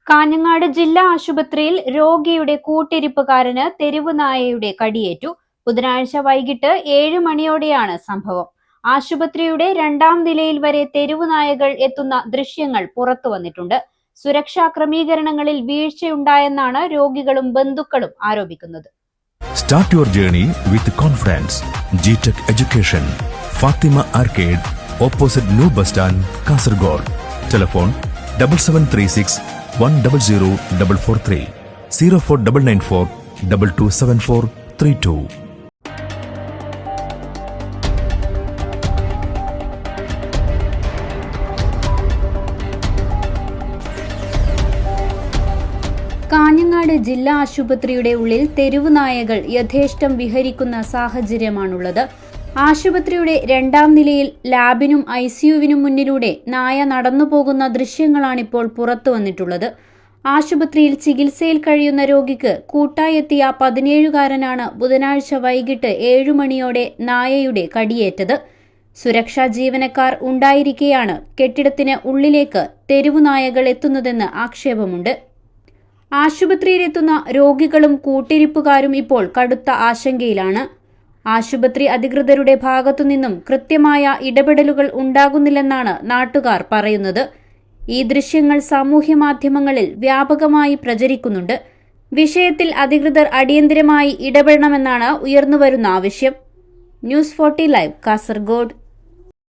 കാഞ്ഞങ്ങാട് ജില്ലാ ആശുപത്രിയിൽ രോഗിയുടെ കൂട്ടിരിപ്പുകാരന് തെരുവുനായയുടെ കടിയേറ്റു. ബുധനാഴ്ച വൈകിട്ട് 7 മണിയോടെയാണ് സംഭവം. ആശുപത്രിയുടെ 2ാം നിലയിൽ വരെ തെരുവുനായകൾ എത്തുന്ന ദൃശ്യങ്ങൾ പുറത്തുവന്നിട്ടുണ്ട്. സുരക്ഷാ ക്രമീകരണങ്ങളിൽ വീഴ്ചയുണ്ടായെന്നാണ് രോഗികളും ബന്ധുക്കളും ആരോപിക്കുന്നത്. Start your journey with confidence. GTech Education. Fatima Arcade, opposite New Bus Stand, Kasaragod. Telephone 7736 100 443 04994 227432. Kanhangad ജില്ലാ ആശുപത്രിയുടെ ഉള്ളിൽ തെരുവുനായകൾ യഥേഷ്ടം വിഹരിക്കുന്ന സാഹചര്യമാണുള്ളത്. ആശുപത്രിയുടെ 2ാം നിലയിൽ ലാബിനും ICUവിനും മുന്നിലൂടെ നായ നടന്നുപോകുന്ന ദൃശ്യങ്ങളാണിപ്പോൾ പുറത്തു വന്നിട്ടുള്ളത്. ആശുപത്രിയിൽ ചികിത്സയിൽ കഴിയുന്ന രോഗിക്ക് കൂട്ടായെത്തിയ 17കാരനാണ് ബുധനാഴ്ച വൈകിട്ട് 7 മണിയോടെ നായയുടെ കടിയേറ്റത്. സുരക്ഷാ ജീവനക്കാർ ഉണ്ടായിരിക്കെയാണ് കെട്ടിടത്തിന് ഉള്ളിലേക്ക് തെരുവുനായകൾ എത്തുന്നതെന്ന് ആക്ഷേപമുണ്ട്. ആശുപത്രിയിലെത്തുന്ന രോഗികളും കൂട്ടിരിപ്പുകാരും ഇപ്പോൾ കടുത്ത ആശങ്കയിലാണ്. ആശുപത്രി അധികൃതരുടെ ഭാഗത്തുനിന്നും കൃത്യമായ ഇടപെടലുകൾ ഉണ്ടാകുന്നില്ലെന്നാണ് നാട്ടുകാർ പറയുന്നത്. ഈ ദൃശ്യങ്ങൾ സാമൂഹ്യമാധ്യമങ്ങളിൽ വ്യാപകമായി പ്രചരിക്കുന്നുണ്ട്. വിഷയത്തിൽ അധികൃതർ അടിയന്തരമായി ഇടപെടണമെന്നാണ് ഉയർന്നുവരുന്ന ആവശ്യം. News 40 live, Kasaragod.